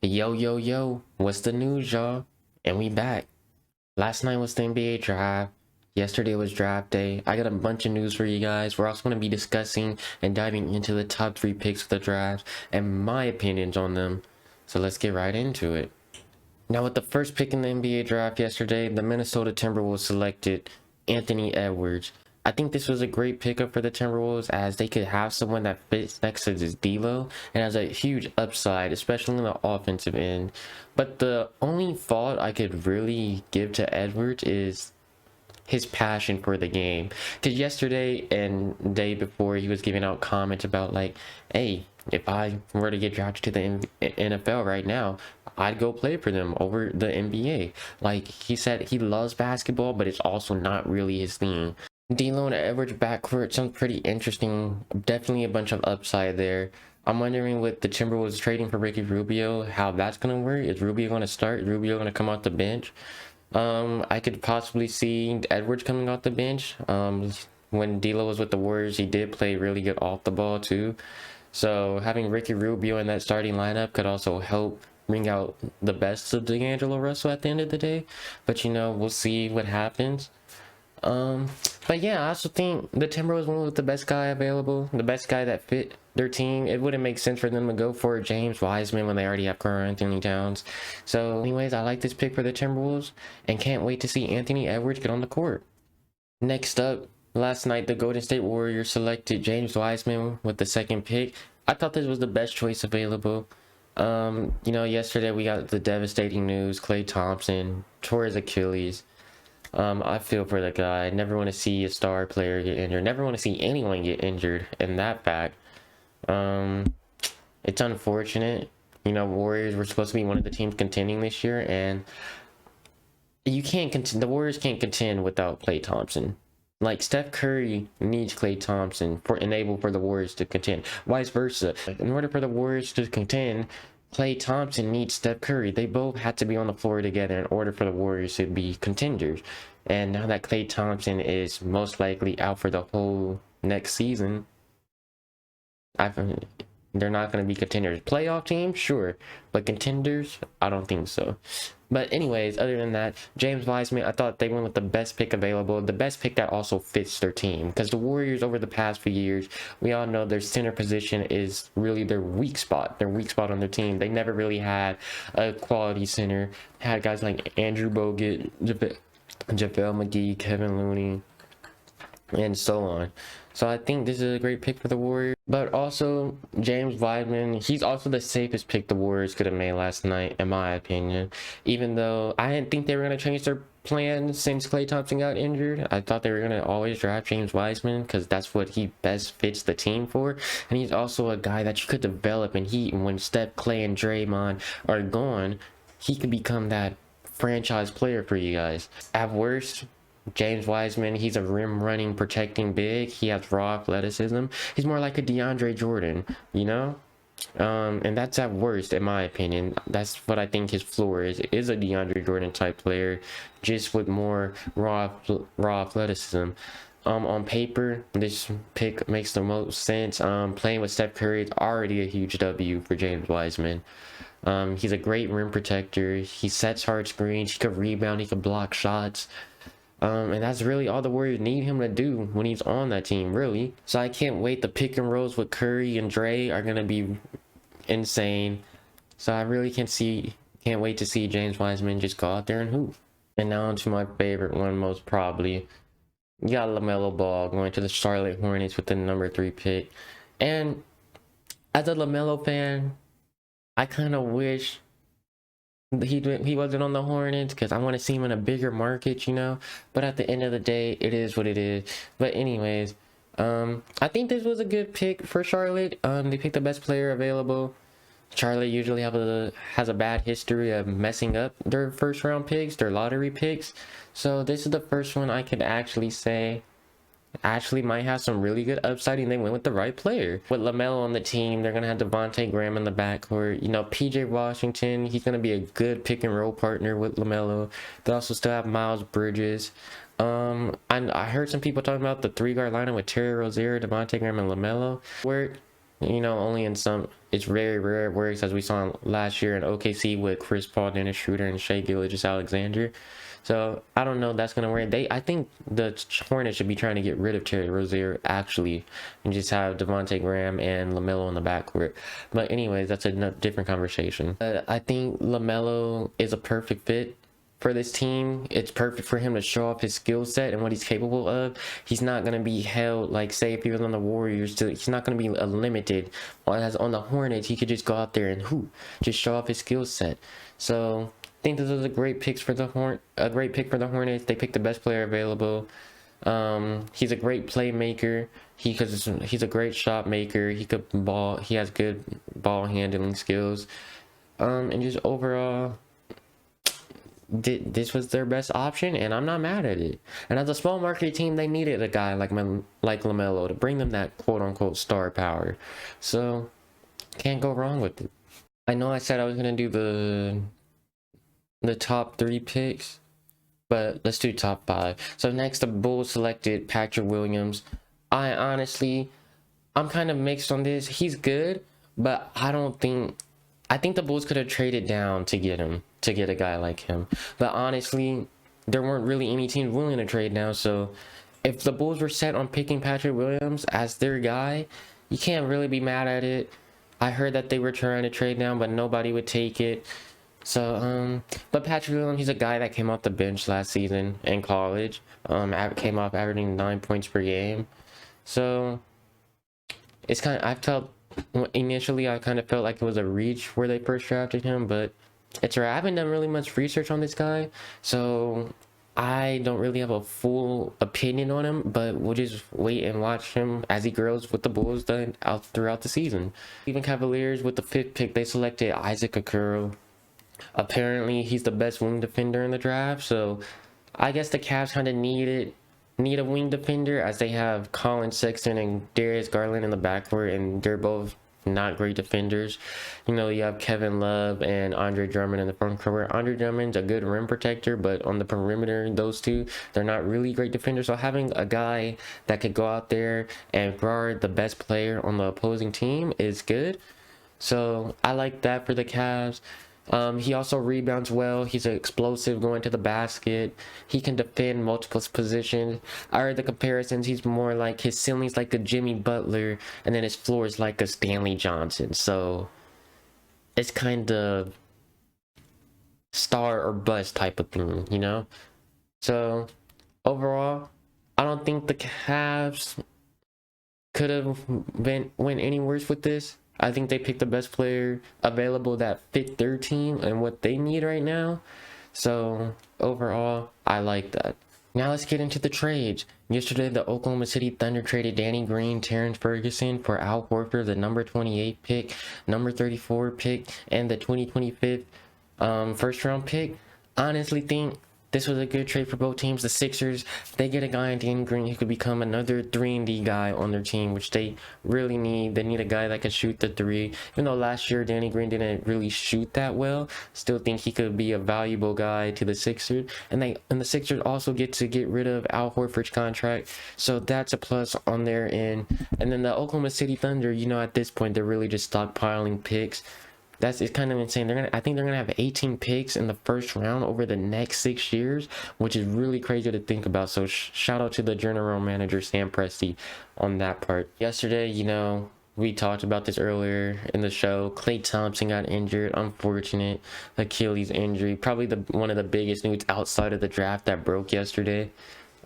Yo, yo, yo, what's the news, y'all? And we back. Last night was the NBA draft. Yesterday was draft day. I got a bunch of news for you guys. We're also going to be discussing and diving into the top 3 picks of the draft and my opinions on them. So let's get right into it. Now, with the first pick in the NBA draft yesterday, the Minnesota Timberwolves selected Anthony Edwards. I think this was a great pickup for the Timberwolves as they could have someone that fits next to this D'Lo and has a huge upside, especially on the offensive end. But the only fault I could really give to Edwards is his passion for the game. Because yesterday and the day before, he was giving out comments about like, hey, if I were to get drafted to the NFL right now, I'd go play for them over the NBA. Like, he said he loves basketball, but it's also not really his thing. D'Lo and Edwards backcourt sounds pretty interesting. Definitely a bunch of upside there. I'm wondering with the Timberwolves trading for Ricky Rubio, how that's gonna work. Is Rubio gonna start? Is Rubio gonna come off the bench? I could possibly see Edwards coming off the bench. When D'Lo was with the Warriors, he did play really good off the ball too. So having Ricky Rubio in that starting lineup could also help bring out the best of D'Angelo Russell at the end of the day. But we'll see what happens. But yeah, I also think the Timberwolves went with the best guy available, the best guy that fit their team. It wouldn't make sense for them to go for James Wiseman when they already have Karl Anthony Towns. So anyways, I like this pick for the Timberwolves and can't wait to see Anthony Edwards get on the court. Next up, last night the Golden State Warriors selected James Wiseman with the second pick. I thought this was the best choice available. Yesterday we got the devastating news, Klay Thompson tore his Achilles. I feel for the guy. I never want to see a star player get injured. Never want to see anyone get injured in that fact. It's unfortunate. Warriors were supposed to be one of the teams contending this year, and you can't contend. The Warriors can't contend without Klay Thompson. Like, Steph Curry needs Klay Thompson for the Warriors to contend. Vice versa. In order for the Warriors to contend, Klay Thompson needs Steph Curry. They both had to be on the floor together in order for the Warriors to be contenders. And now that Klay Thompson is most likely out for the whole next season, they're not going to be contenders. Playoff team, sure, but contenders, I don't think so. But anyways, other than that, James Wiseman, I thought they went with the best pick available, the best pick that also fits their team. Because the Warriors over the past few years, we all know their center position is really their weak spot on their team. They never really had a quality center. Had guys like Andrew Bogut, JaVale McGee, Kevin Looney, and so on. So I think this is a great pick for the Warriors. But also, James Wiseman, he's also the safest pick the Warriors could have made last night, in my opinion. Even though I didn't think they were going to change their plan since Klay Thompson got injured. I thought they were going to always draft James Wiseman because that's what he best fits the team for. And he's also a guy that you could develop, and when Steph, Klay, and Draymond are gone, he could become that franchise player for you guys. At worst, James Wiseman, he's a rim running, protecting big. He has raw athleticism. He's more like a DeAndre Jordan, and that's at worst, in my opinion. That's what I think his floor is a DeAndre Jordan type player, just with more raw athleticism. On paper, this pick makes the most sense. Playing with Steph Curry is already a huge W for James Wiseman. He's a great rim protector. He sets hard screens. He could rebound. He could block shots. And that's really all the Warriors need him to do when he's on that team, really. So I can't wait. The pick and rolls with Curry and Dre are going to be insane. So I really can't wait to see James Wiseman just go out there and hoop. And now on to my favorite one, most probably. You got LaMelo Ball going to the Charlotte Hornets with the number 3 pick. And as a LaMelo fan, I kind of wish he wasn't on the Hornets because I want to see him in a bigger market, but at the end of the day, it is what it is. But anyways, I think this was a good pick for Charlotte. They picked the best player available. Charlotte usually has a bad history of messing up their first round picks, their lottery picks. So this is the first one I could actually say might have some really good upside, and they went with the right player. With LaMelo on the team, they're gonna have Devontae Graham in the backcourt. PJ Washington, he's gonna be a good pick and roll partner with LaMelo. They also still have Miles Bridges. And I heard some people talking about the 3-guard lineup with Terry Rozier, Devontae Graham, and LaMelo. Where only in some it's very rare it works, as we saw last year in OKC with Chris Paul, Dennis Schroeder, and Shai Gilgeous-Alexander. So I don't know if that's gonna work. I think the Hornets should be trying to get rid of Terry Rozier actually, and just have Devontae Graham and LaMelo in the backcourt. But anyways, that's a different conversation. I think LaMelo is a perfect fit for this team. It's perfect for him to show off his skill set and what he's capable of. He's not going to be held, like say if he was on the Warriors, he's not going to be limited. As on the Hornets, he could just go out there and just show off his skill set. So I think this was a great pick for the Hornets. They picked the best player available. He's a great playmaker. He's a great shot maker. He has good ball handling skills. And just overall, this was their best option, and I'm not mad at it. And as a small market team, they needed a guy like LaMelo to bring them that quote-unquote star power. So can't go wrong with it. I know I said I was gonna do the top 3 picks, but let's do top 5. So next, the Bulls selected Patrick Williams. I'm kind of mixed on this. He's good, but I think the Bulls could have traded down to get a guy like him. But honestly, there weren't really any teams willing to trade now. So if the Bulls were set on picking Patrick Williams as their guy, you can't really be mad at it. I heard that they were trying to trade down, but nobody would take it. So, but Patrick Williams, he's a guy that came off the bench last season in college. Came off averaging 9 points per game. So it's initially I kind of felt like it was a reach where they first drafted him, but it's right. I haven't done really much research on this guy, so I don't really have a full opinion on him, but we'll just wait and watch him as he grows with the Bulls throughout the season. Even Cavaliers, with the 5th pick, they selected Issac Okoro. Apparently he's the best wing defender in the draft, so I guess the Cavs kind of need a wing defender, as they have Colin Sexton and Darius Garland in the backcourt, and they're both not great defenders. You know, you have Kevin Love and Andre Drummond in the front court. Andre Drummond's a good rim protector, but on the perimeter, those two, they're not really great defenders. So having a guy that could go out there and guard the best player on the opposing team is good. So I like that for the Cavs. He also rebounds well. He's explosive going to the basket. He can defend multiple positions. I heard the comparisons. He's more like, his ceiling's like a Jimmy Butler, and then his floor is like a Stanley Johnson. So it's kind of star or bust type of thing, you know? So overall, I don't think the Cavs could have went any worse with this. I think they picked the best player available that fit their team and what they need right now. So overall, I like that. Now let's get into the trades. Yesterday, the Oklahoma City Thunder traded Danny Green, Terrence Ferguson for Al Horford, the number 28 pick, number 34 pick, and the 2025 first round pick. Honestly think this was a good trade for both teams. The Sixers, they get a guy in Danny Green who could become another 3-and-D guy on their team, which they really need. They need a guy that can shoot the 3. Even though last year Danny Green didn't really shoot that well, still think he could be a valuable guy to the Sixers. And the Sixers also get rid of Al Horford's contract, so that's a plus on their end. And then the Oklahoma City Thunder, you know, at this point they're really just stockpiling picks. It's kind of insane. I think they're gonna have 18 picks in the first round over the next 6 years, which is really crazy to think about. So shout out to the general manager Sam Presti on that part. Yesterday, you know, we talked about this earlier in the show. Klay Thompson got injured. Unfortunate Achilles injury. Probably one of the biggest news outside of the draft that broke yesterday.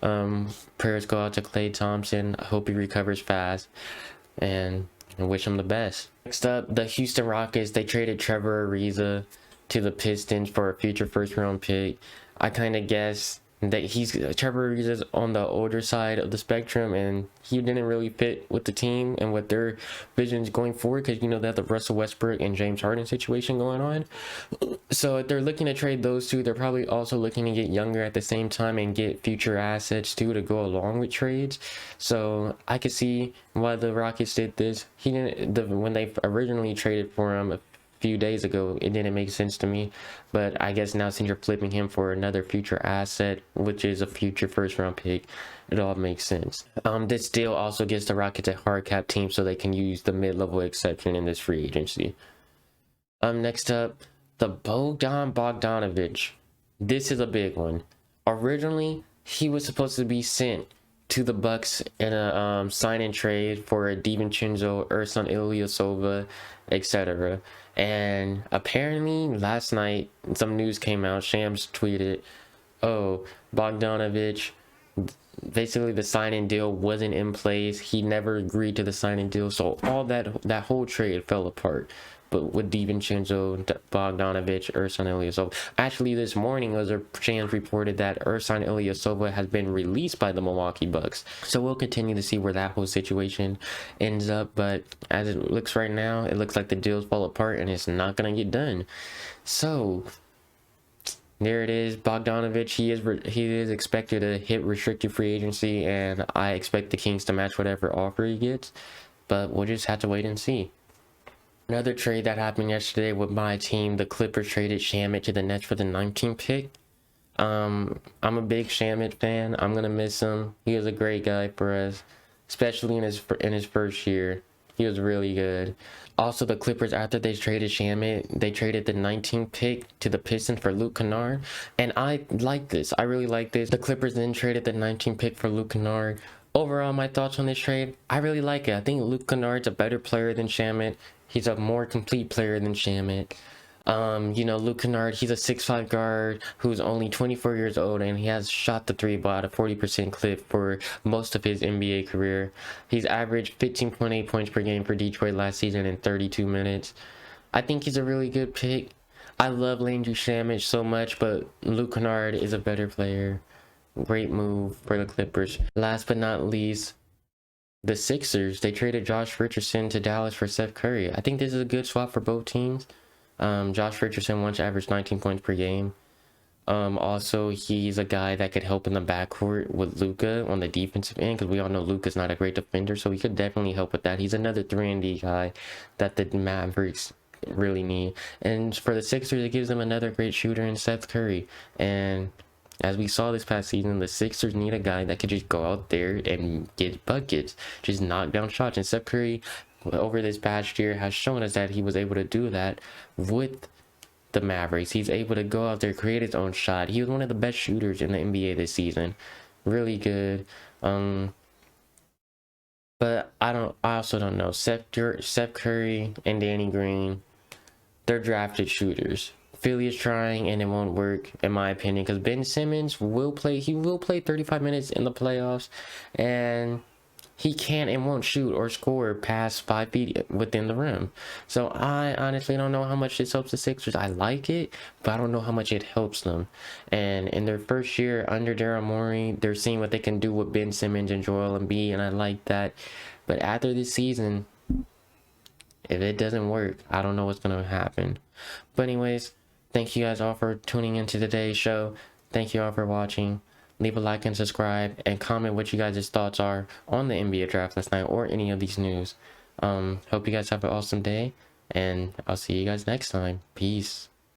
Prayers go out to Klay Thompson. I hope he recovers fast, and wish him the best. Next up, the Houston Rockets, they traded Trevor Ariza to the Pistons for a future first round pick. I kind of guess that Trevor Ariza's on the older side of the spectrum, and he didn't really fit with the team and with their visions going forward, because you know they have the Russell Westbrook and James Harden situation going on. So if they're looking to trade those two, they're probably also looking to get younger at the same time and get future assets too to go along with trades. So I could see why the Rockets did this. When they originally traded for him few days ago, it didn't make sense to me. But I guess now since you're flipping him for another future asset, which is a future first round pick, it all makes sense. This deal also gives the Rockets a hard cap team so they can use the mid-level exception in this free agency. Next up, the Bogdanovich. This is a big one. Originally, he was supposed to be sent to the Bucks in a sign and trade for a DiVincenzo, Ersan Ilyasova, etc. And apparently last night some news came out. Shams tweeted, "Oh, Bogdanovich, basically the sign-in deal wasn't in place. He never agreed to the sign-in deal, so all that whole trade fell apart." But with DiVincenzo, Bogdanovich, Ersan Ilyasova. Actually, this morning, Shams reported that Ersan Ilyasova has been released by the Milwaukee Bucks. So we'll continue to see where that whole situation ends up. But as it looks right now, it looks like the deals fall apart and it's not going to get done. So there it is. Bogdanovich, he is expected to hit restricted free agency, and I expect the Kings to match whatever offer he gets. But we'll just have to wait and see. Another trade that happened yesterday with my team, the Clippers traded Shamet to the Nets for the 19th pick. I'm a big Shamet fan. I'm gonna miss him. He was a great guy for us, especially in his first year. He was really good. Also, the Clippers, after they traded Shamet, they traded the 19th pick to the Pistons for Luke Kennard, and I like this. I really like this. The Clippers then traded the 19th pick for Luke Kennard. Overall, my thoughts on this trade, I really like it. I think Luke Kennard's a better player than Shamet. He's a more complete player than Shamet. You know, Luke Kennard, he's a 6'5" guard who's only 24 years old, and he has shot the three ball at a 40% clip for most of his NBA career. He's averaged 15.8 points per game for Detroit last season in 32 minutes. I think he's a really good pick. I love Landry Shamet so much, but Luke Kennard is a better player. Great move for the Clippers. Last but not least, the Sixers, they traded Josh Richardson to Dallas for Seth Curry. I think this is a good swap for both teams. Josh Richardson once averaged 19 points per game. Also, he's a guy that could help in the backcourt with Luka on the defensive end, because we all know Luka's not a great defender, so he could definitely help with that. He's another 3-and-D guy that the Mavericks really need. And for the Sixers, it gives them another great shooter in Seth Curry. And as we saw this past season, the Sixers need a guy that could just go out there and get buckets, just knock down shots. And Steph Curry, over this past year, has shown us that he was able to do that with the Mavericks. He's able to go out there, create his own shot. He was one of the best shooters in the NBA this season. Really good. But I also don't know. Seth Curry and Danny Green, they're drafted shooters. Philly is trying, and it won't work, in my opinion, because Ben Simmons will play 35 minutes in the playoffs, and he can't and won't shoot or score past 5 feet within the rim. So I honestly don't know how much this helps the Sixers. I like it, but I don't know how much it helps them. And in their first year under Daryl Morey, they're seeing what they can do with Ben Simmons and Joel Embiid, and I like that. But after this season, if it doesn't work, I don't know what's going to happen. But anyways, thank you guys all for tuning into today's show. Thank you all for watching. Leave a like and subscribe, and comment what you guys' thoughts are on the NBA draft last night or any of these news. Hope you guys have an awesome day, and I'll see you guys next time. Peace.